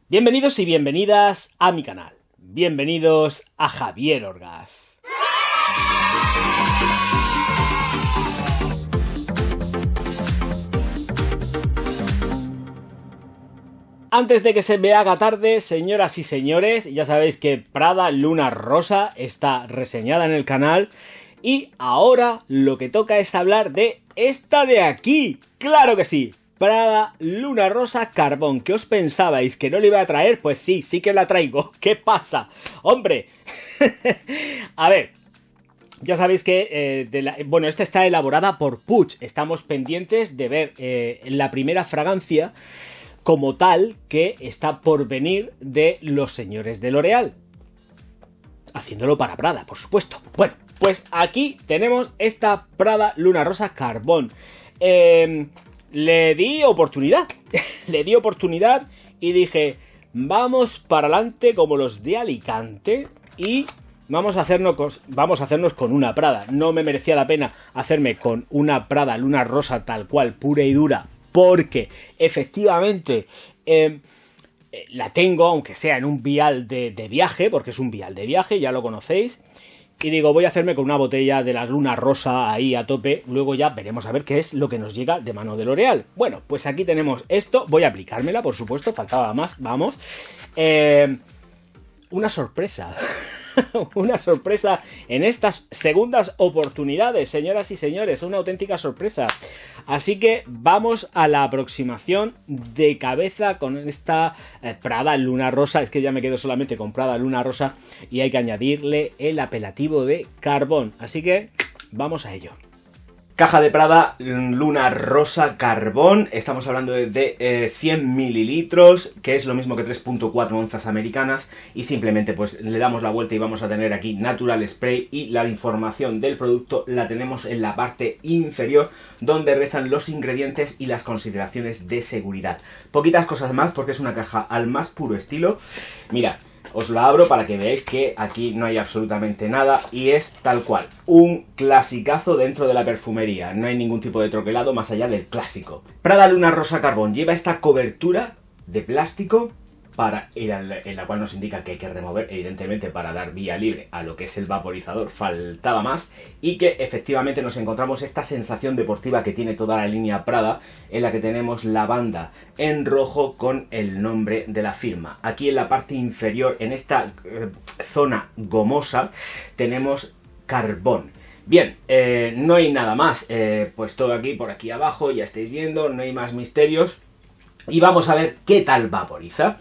Bienvenidos y bienvenidas a mi canal. Bienvenidos a Javier Orgaz. Antes de que se me haga tarde, señoras y señores, ya sabéis que Prada Luna Rosa está reseñada en el canal. Y ahora lo que toca es hablar de esta de aquí. ¡Claro que sí! Prada Luna Rosa Carbón. ¿Qué os pensabais? ¿Que no le iba a traer? Pues sí, sí que la traigo. ¿Qué pasa? ¡Hombre! A ver, ya sabéis que esta está elaborada por Puig. Estamos pendientes de ver la primera fragancia como tal que está por venir de los señores de L'Oréal. Haciéndolo para Prada, por supuesto. Bueno, pues aquí tenemos esta Prada Luna Rosa Carbón. Le di oportunidad. Le di oportunidad y dije, vamos para adelante como los de Alicante y vamos a hacernos con una Prada. No me merecía la pena hacerme con una Prada Luna Rosa tal cual, pura y dura, porque efectivamente la tengo, aunque sea en un vial de viaje, porque es un vial de viaje, ya lo conocéis. Y digo, voy a hacerme con una botella de las Luna Rosa ahí a tope. Luego ya veremos a ver qué es lo que nos llega de mano de L'Oréal. Bueno, pues aquí tenemos esto. Voy a aplicármela, por supuesto. Faltaba más, vamos. Una sorpresa. Una sorpresa en estas segundas oportunidades, señoras y señores. Una auténtica sorpresa. Así que vamos a la aproximación de cabeza con esta Prada Luna Rosa. Es que ya me quedo solamente con Prada Luna Rosa y hay que añadirle el apelativo de Carbón. Así que vamos a ello. Caja de Prada Luna Rosa Carbón. Estamos hablando de 100 mililitros, que es lo mismo que 3.4 onzas americanas. Y simplemente pues le damos la vuelta y vamos a tener aquí Natural Spray. Y la información del producto la tenemos en la parte inferior, donde rezan los ingredientes y las consideraciones de seguridad. Poquitas cosas más porque es una caja al más puro estilo. Mirad. Os la abro para que veáis que aquí no hay absolutamente nada y es tal cual, un clasicazo dentro de la perfumería. No hay ningún tipo de troquelado más allá del clásico. Prada Luna Rosa Carbón lleva esta cobertura de plástico en la cual nos indica que hay que remover, evidentemente, para dar vía libre a lo que es el vaporizador. Faltaba más. Y que efectivamente nos encontramos esta sensación deportiva que tiene toda la línea Prada, en la que tenemos la banda en rojo con el nombre de la firma. Aquí en la parte inferior, en esta zona gomosa, tenemos Carbón. Bien, no hay nada más. Pues todo aquí, por aquí abajo, ya estáis viendo, no hay más misterios. Y vamos a ver qué tal vaporiza.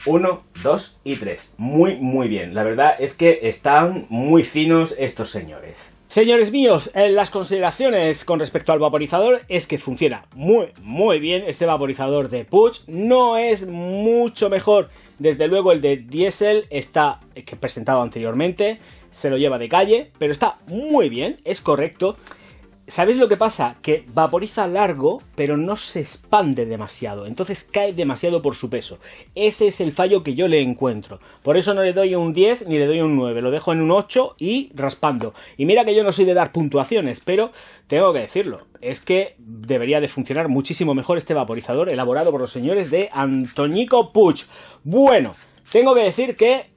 1, 2 y 3. Muy bien. La verdad es que están muy finos estos señores. Señores míos, las consideraciones con respecto al vaporizador es que funciona muy bien. Este vaporizador de Puig no es mucho mejor. Desde luego el de Diesel está presentado anteriormente, se lo lleva de calle, pero está muy bien, es correcto. ¿Sabéis lo que pasa? Que vaporiza largo, pero no se expande demasiado. Entonces cae demasiado por su peso. Ese es el fallo que yo le encuentro. Por eso no le doy un 10 ni le doy un 9. Lo dejo en un 8 y raspando. Y mira que yo no soy de dar puntuaciones, pero tengo que decirlo. Es que debería de funcionar muchísimo mejor este vaporizador elaborado por los señores de Antonico Puig. Bueno, tengo que decir que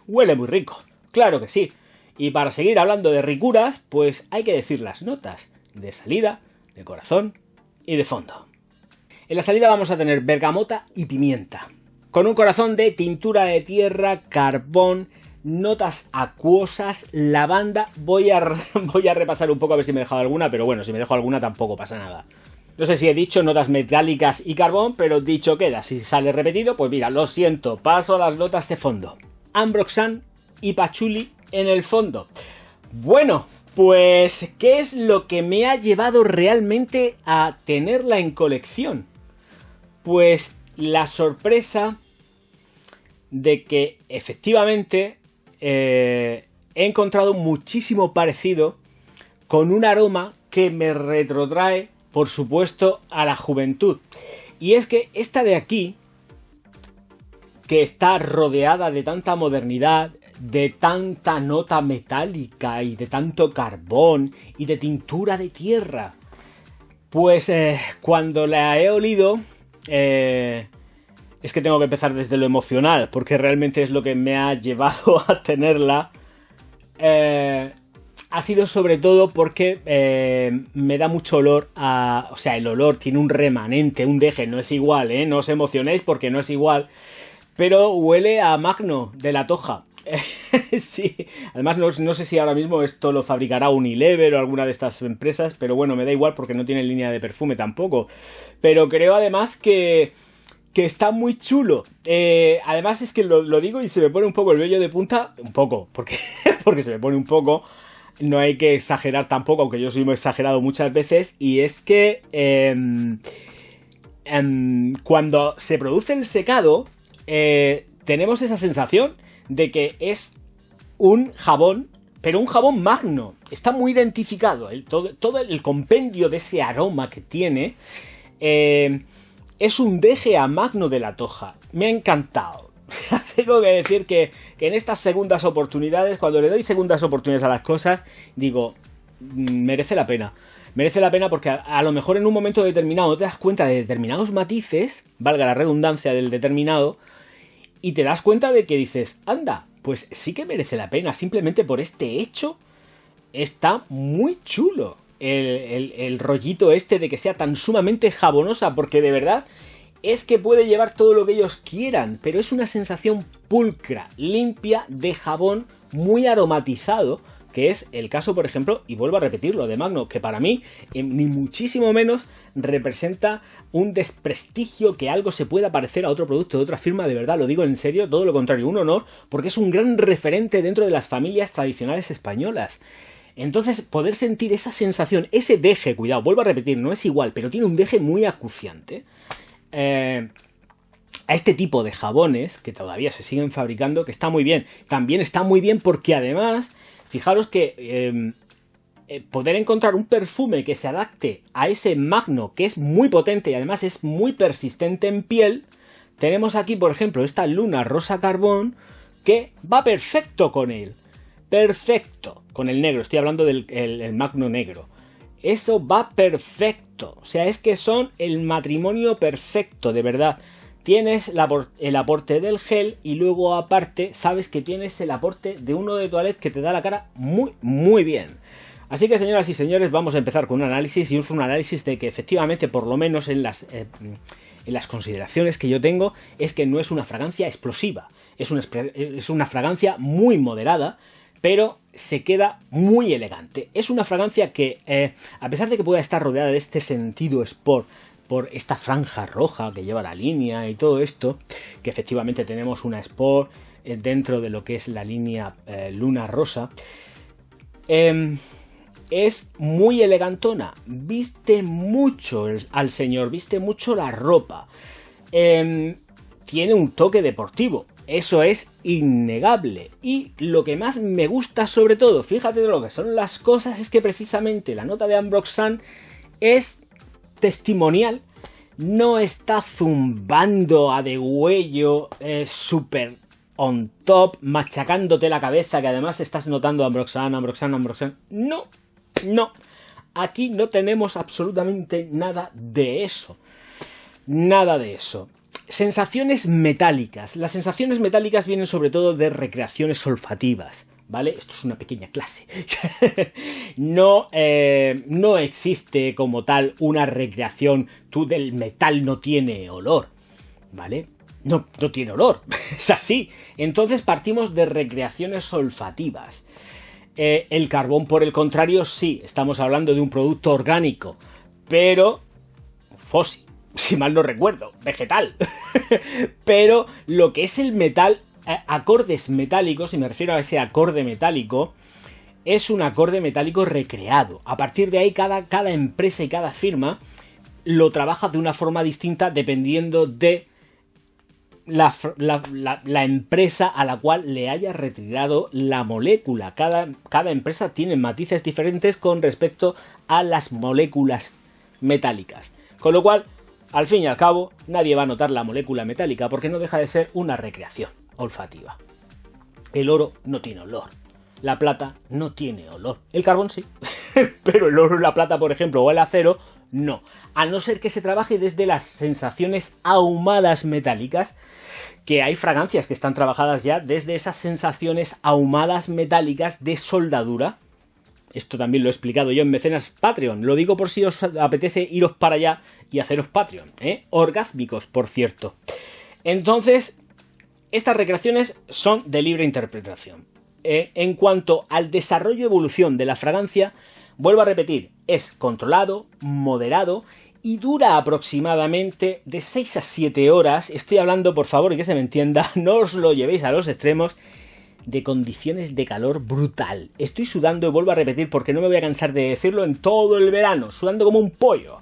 huele muy rico. Claro que sí. Y para seguir hablando de ricuras, pues hay que decir las notas de salida, de corazón y de fondo. En la salida vamos a tener bergamota y pimienta, con un corazón de tintura de tierra, carbón, notas acuosas, lavanda. Voy a repasar un poco a ver si me he dejado alguna, pero bueno, si me dejo alguna tampoco pasa nada. No sé si he dicho notas metálicas y carbón, pero dicho queda. Si sale repetido, pues mira, lo siento, paso a las notas de fondo. Ambroxan y pachuli en el fondo. Bueno, pues, ¿qué es lo que me ha llevado realmente a tenerla en colección? Pues la sorpresa de que efectivamente he encontrado muchísimo parecido con un aroma que me retrotrae, por supuesto, a la juventud. Y es que esta de aquí, que está rodeada de tanta modernidad, de tanta nota metálica y de tanto carbón y de tintura de tierra, pues cuando la he olido es que tengo que empezar desde lo emocional, porque realmente es lo que me ha llevado a tenerla. Ha sido sobre todo porque me da mucho olor a... O sea, el olor tiene un remanente, un deje, no es igual, ¿eh? No os emocionéis porque no es igual. Pero huele a Magno de la Toja. Sí, además no sé si ahora mismo esto lo fabricará Unilever o alguna de estas empresas, pero bueno, me da igual porque no tiene línea de perfume tampoco. Pero creo además que está muy chulo. Además es que lo digo y se me pone un poco el vello de punta. Un poco, porque se me pone un poco. No hay que exagerar tampoco, aunque yo soy muy exagerado muchas veces. Y es que cuando se produce el secado, tenemos esa sensación de que es un jabón, pero un jabón Magno. Está muy identificado. Todo el compendio de ese aroma que tiene es un deje a Magno de la Toja. Me ha encantado. Tengo que decir que en estas segundas oportunidades, cuando le doy segundas oportunidades a las cosas, digo, merece la pena. Merece la pena porque a lo mejor en un momento determinado no te das cuenta de determinados matices, valga la redundancia del determinado, y te das cuenta de que dices, anda, pues sí que merece la pena, simplemente por este hecho está muy chulo el rollito este de que sea tan sumamente jabonosa, porque de verdad es que puede llevar todo lo que ellos quieran, pero es una sensación pulcra, limpia, de jabón muy aromatizado, que es el caso, por ejemplo, y vuelvo a repetirlo, de Magno, que para mí, ni muchísimo menos, representa un desprestigio que algo se pueda parecer a otro producto de otra firma, de verdad, lo digo en serio, todo lo contrario, un honor, porque es un gran referente dentro de las familias tradicionales españolas. Entonces, poder sentir esa sensación, ese deje, cuidado, vuelvo a repetir, no es igual, pero tiene un deje muy acuciante, a este tipo de jabones, que todavía se siguen fabricando, que está muy bien. También está muy bien porque además, fijaros que poder encontrar un perfume que se adapte a ese Magno, que es muy potente y además es muy persistente en piel, tenemos aquí, por ejemplo, esta Luna Rosa Carbón, que va perfecto con él. Perfecto. Con el negro, estoy hablando del el Magno negro. Eso va perfecto. O sea, es que son el matrimonio perfecto, de verdad. Tienes el aporte del gel y luego aparte sabes que tienes el aporte de uno de toilette que te da la cara muy, muy bien. Así que, señoras y señores, vamos a empezar con un análisis, y es un análisis de que efectivamente, por lo menos en las consideraciones que yo tengo, es que no es una fragancia explosiva. Es una fragancia muy moderada, pero se queda muy elegante. Es una fragancia que, a pesar de que pueda estar rodeada de este sentido sport, por esta franja roja que lleva la línea y todo esto, que efectivamente tenemos una sport dentro de lo que es la línea Luna Rosa, es muy elegantona, viste mucho al señor, viste mucho la ropa, tiene un toque deportivo. Eso es innegable. Y lo que más me gusta sobre todo, fíjate de lo que son las cosas, es que precisamente la nota de Ambroxan es testimonial. No está zumbando a degüello, súper on top, machacándote la cabeza, que además estás notando Ambroxan. No. Aquí no tenemos absolutamente nada de eso. Nada de eso. Sensaciones metálicas. Las sensaciones metálicas vienen sobre todo de recreaciones olfativas, ¿vale? Esto es una pequeña clase. No existe como tal una recreación. Tú del metal no tiene olor, ¿vale? No tiene olor. Es así. Entonces partimos de recreaciones olfativas. El carbón, por el contrario, sí. Estamos hablando de un producto orgánico, pero fósil. Si mal no recuerdo, vegetal. Pero lo que es el metal, acordes metálicos, y me refiero a ese acorde metálico, es un acorde metálico recreado. A partir de ahí, cada empresa y cada firma lo trabaja de una forma distinta dependiendo de la empresa a la cual le haya retirado la molécula. Cada empresa tiene matices diferentes con respecto a las moléculas metálicas. Con lo cual, al fin y al cabo, nadie va a notar la molécula metálica porque no deja de ser una recreación olfativa. El oro no tiene olor. La plata no tiene olor. El carbón sí. Pero el oro, la plata, por ejemplo, o el acero no. A no ser que se trabaje desde las sensaciones ahumadas metálicas, que hay fragancias que están trabajadas ya desde esas sensaciones ahumadas metálicas de soldadura. Esto también lo he explicado yo en Mecenas Patreon. Lo digo por si os apetece iros para allá y haceros Patreon, orgásmicos, por cierto. Entonces, estas recreaciones son de libre interpretación. En cuanto al desarrollo y evolución de la fragancia, vuelvo a repetir, es controlado, moderado y dura aproximadamente de 6 a 7 horas. Estoy hablando, por favor, y que se me entienda, no os lo llevéis a los extremos, de condiciones de calor brutal. Estoy sudando, y vuelvo a repetir porque no me voy a cansar de decirlo, en todo el verano, sudando como un pollo.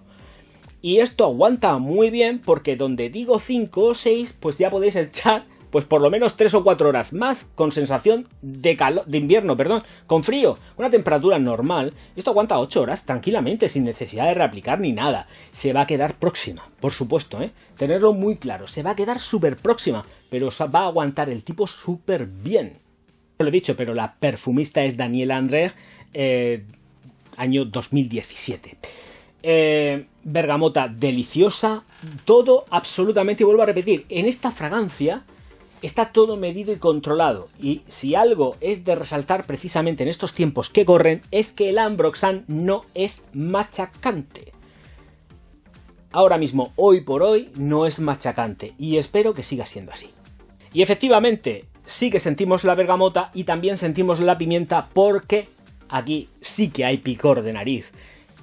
Y esto aguanta muy bien porque donde digo 5 o 6, pues ya podéis echar pues por lo menos 3 o 4 horas más con sensación de calor, de invierno, perdón, con frío, una temperatura normal. Esto aguanta 8 horas tranquilamente, sin necesidad de reaplicar ni nada. Se va a quedar próxima, por supuesto, tenerlo muy claro, se va a quedar súper próxima, pero va a aguantar el tipo súper bien. Lo he dicho, pero la perfumista es Daniela André, año 2017. Bergamota deliciosa, todo absolutamente, y vuelvo a repetir, en esta fragancia está todo medido y controlado, y si algo es de resaltar precisamente en estos tiempos que corren, es que el Ambroxan no es machacante. Ahora mismo, hoy por hoy, no es machacante, y espero que siga siendo así. Y efectivamente, sí que sentimos la bergamota y también sentimos la pimienta, porque aquí sí que hay picor de nariz.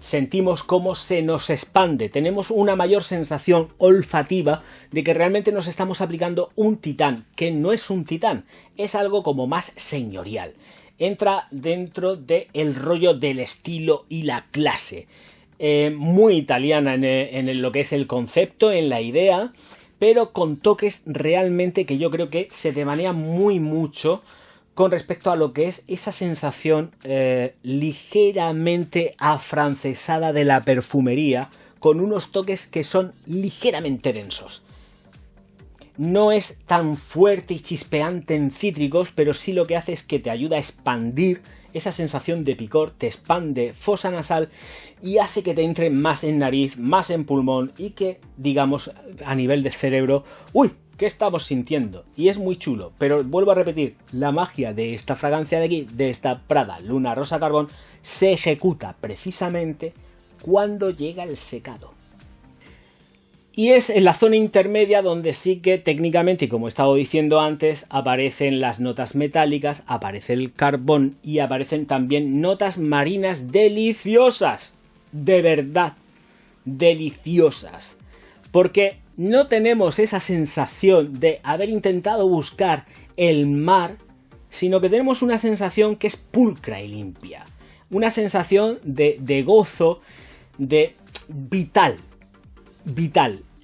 Sentimos cómo se nos expande, tenemos una mayor sensación olfativa de que realmente nos estamos aplicando un titán, que no es un titán, es algo como más señorial. Entra dentro del rollo del estilo y la clase. Muy italiana en lo que es el concepto, en la idea, pero con toques realmente que yo creo que se devanean muy mucho con respecto a lo que es esa sensación ligeramente afrancesada de la perfumería, con unos toques que son ligeramente densos. No es tan fuerte y chispeante en cítricos, pero sí lo que hace es que te ayuda a expandir esa sensación de picor, te expande fosa nasal y hace que te entre más en nariz, más en pulmón y que, digamos, a nivel de cerebro, ¡uy! ¿Qué estamos sintiendo? Y es muy chulo, pero vuelvo a repetir, la magia de esta fragancia de aquí, de esta Prada Luna Rosa Carbón, se ejecuta precisamente cuando llega el secado. Y es en la zona intermedia donde sí que técnicamente, y como he estado diciendo antes, aparecen las notas metálicas, aparece el carbón y aparecen también notas marinas deliciosas. De verdad, deliciosas. Porque no tenemos esa sensación de haber intentado buscar el mar, sino que tenemos una sensación que es pulcra y limpia. Una sensación de gozo, de vital.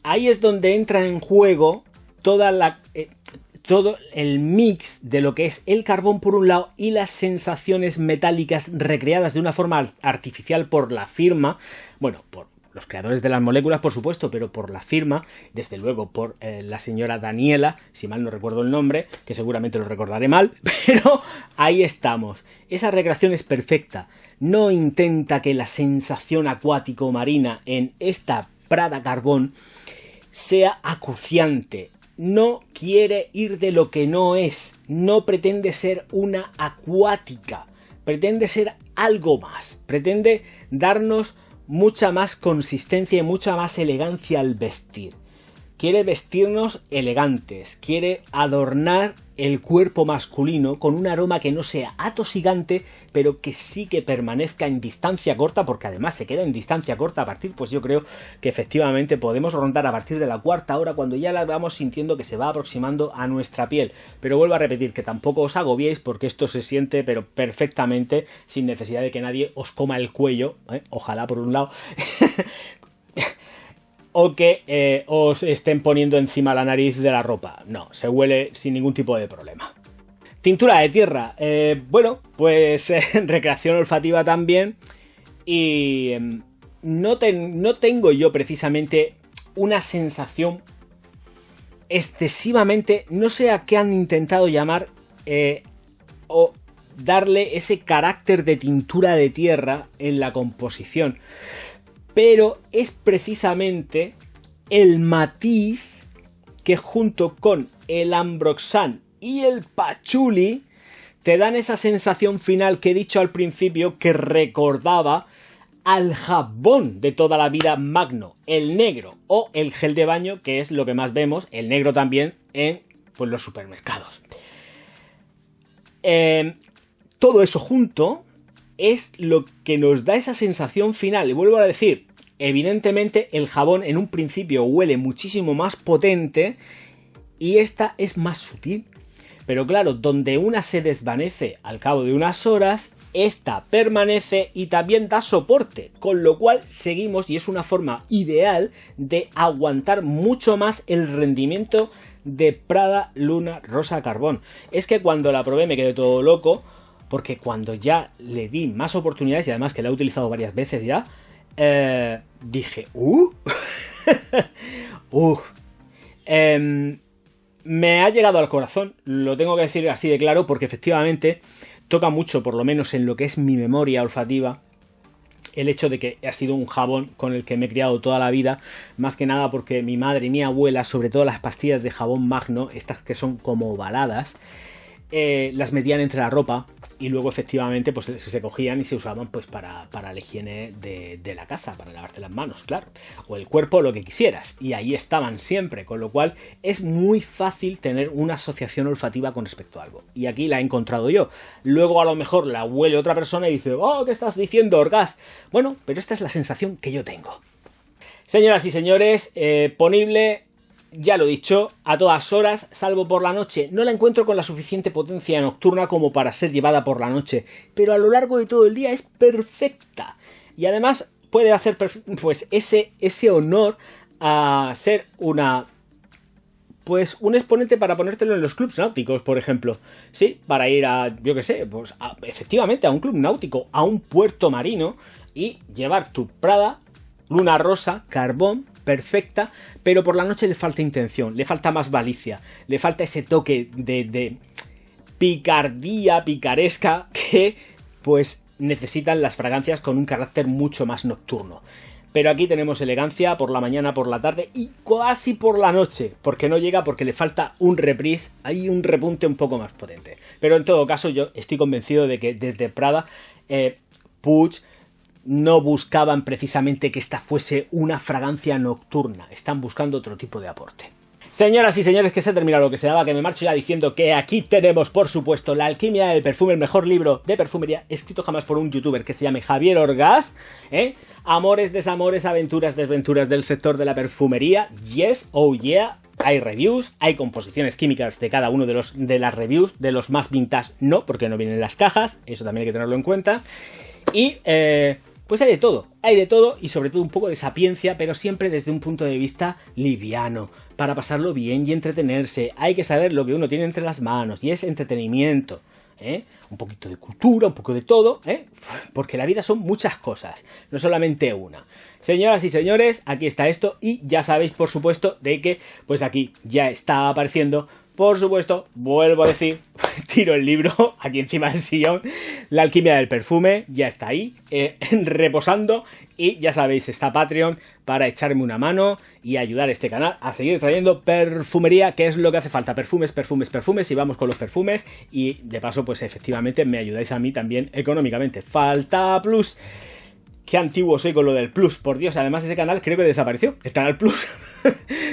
Ahí es donde entra en juego todo el mix de lo que es el carbón por un lado y las sensaciones metálicas recreadas de una forma artificial por la firma, bueno, por los creadores de las moléculas, por supuesto, pero por la firma, desde luego por la señora Daniela, si mal no recuerdo el nombre, que seguramente lo recordaré mal, pero ahí estamos. Esa recreación es perfecta. No intenta que la sensación acuático-marina en esta Prada Carbón sea acuciante. No quiere ir de lo que no es. No pretende ser una acuática. Pretende ser algo más. Pretende darnos mucha más consistencia y mucha más elegancia al vestir. Quiere vestirnos elegantes, quiere adornar el cuerpo masculino con un aroma que no sea atosigante, pero que sí que permanezca en distancia corta, porque además se queda en distancia corta a partir, pues yo creo que efectivamente podemos rondar a partir de la cuarta hora, cuando ya la vamos sintiendo que se va aproximando a nuestra piel. Pero vuelvo a repetir que tampoco os agobiéis, porque esto se siente pero perfectamente, sin necesidad de que nadie os coma el cuello, ojalá por un lado, o que os estén poniendo encima la nariz de la ropa. No, se huele sin ningún tipo de problema. Tintura de tierra. Bueno, pues recreación olfativa también. Y no tengo yo precisamente una sensación excesivamente... No sé a qué han intentado llamar o darle ese carácter de tintura de tierra en la composición. pero es precisamente el matiz que junto con el Ambroxan y el Patchouli te dan esa sensación final que he dicho al principio que recordaba al jabón de toda la vida Magno, el negro o el gel de baño, que es lo que más vemos, el negro también en pues, los supermercados. Todo eso junto es lo que nos da esa sensación final. Y vuelvo a decir, evidentemente el jabón en un principio huele muchísimo más potente y esta es más sutil. Pero claro, donde una se desvanece al cabo de unas horas, esta permanece y también da soporte, con lo cual seguimos y es una forma ideal de aguantar mucho más el rendimiento de Prada Luna Rosa Carbón. Es que cuando la probé me quedé todo loco, porque cuando ya le di más oportunidades y además que la he utilizado varias veces ya, dije, me ha llegado al corazón, lo tengo que decir así de claro, porque efectivamente toca mucho, por lo menos en lo que es mi memoria olfativa, el hecho de que ha sido un jabón con el que me he criado toda la vida, más que nada porque mi madre y mi abuela, sobre todo las pastillas de jabón Magno, estas que son como ovaladas, las metían entre la ropa y luego efectivamente pues se cogían y se usaban pues para la higiene de la casa, para lavarse las manos, claro, o el cuerpo, lo que quisieras, y ahí estaban siempre, con lo cual es muy fácil tener una asociación olfativa con respecto a algo, y aquí la he encontrado yo. Luego a lo mejor la huele otra persona y dice, oh, ¿qué estás diciendo, Orgaz? Bueno, pero esta es la sensación que yo tengo. Señoras y señores, ponible, ya lo he dicho, a todas horas, salvo por la noche. No la encuentro con la suficiente potencia nocturna como para ser llevada por la noche, pero a lo largo de todo el día es perfecta. Y además puede hacer pues ese honor a ser un exponente para ponértelo en los clubs náuticos, por ejemplo. Sí, para ir a, yo qué sé, pues efectivamente a un club náutico, a un puerto marino y llevar tu Prada Luna Rosa Carbón perfecta, pero por la noche le falta intención, le falta más malicia, le falta ese toque de picardía, picaresca que pues necesitan las fragancias con un carácter mucho más nocturno. Pero aquí tenemos elegancia por la mañana, por la tarde y casi por la noche, porque no llega, porque le falta un reprise, hay un repunte un poco más potente. Pero en todo caso yo estoy convencido de que desde Prada, Puig no buscaban precisamente que esta fuese una fragancia nocturna, están buscando otro tipo de aporte. Señoras y señores, que se ha terminado lo que se daba, que me marcho ya diciendo que aquí tenemos, por supuesto, La alquimia del perfume, el mejor libro de perfumería escrito jamás por un youtuber que se llame Javier Orgaz, amores, desamores, aventuras, desventuras del sector de la perfumería, yes, oh yeah. Hay reviews, hay composiciones químicas de cada uno de las reviews, de los más vintage no, porque no vienen en las cajas, eso también hay que tenerlo en cuenta, y pues hay de todo y sobre todo un poco de sapiencia, pero siempre desde un punto de vista liviano, para pasarlo bien y entretenerse. Hay que saber lo que uno tiene entre las manos y es entretenimiento, un poquito de cultura, un poco de todo, porque la vida son muchas cosas, no solamente una. Señoras y señores, aquí está esto y ya sabéis, por supuesto, de que pues aquí ya está apareciendo. Por supuesto, vuelvo a decir, tiro el libro aquí encima del sillón, La alquimia del perfume, ya está ahí, reposando, y ya sabéis, está Patreon para echarme una mano y ayudar a este canal a seguir trayendo perfumería, que es lo que hace falta, perfumes, perfumes, perfumes, y vamos con los perfumes, y de paso, pues efectivamente me ayudáis a mí también económicamente. Falta Plus. Qué antiguo soy con lo del Plus, por Dios, además ese canal creo que desapareció, el canal Plus.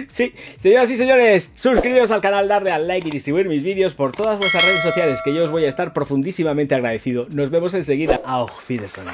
Sí, señoras y señores, suscribiros al canal, darle al like y distribuir mis vídeos por todas vuestras redes sociales, que yo os voy a estar profundísimamente agradecido. Nos vemos enseguida. Auf Wiedersehen.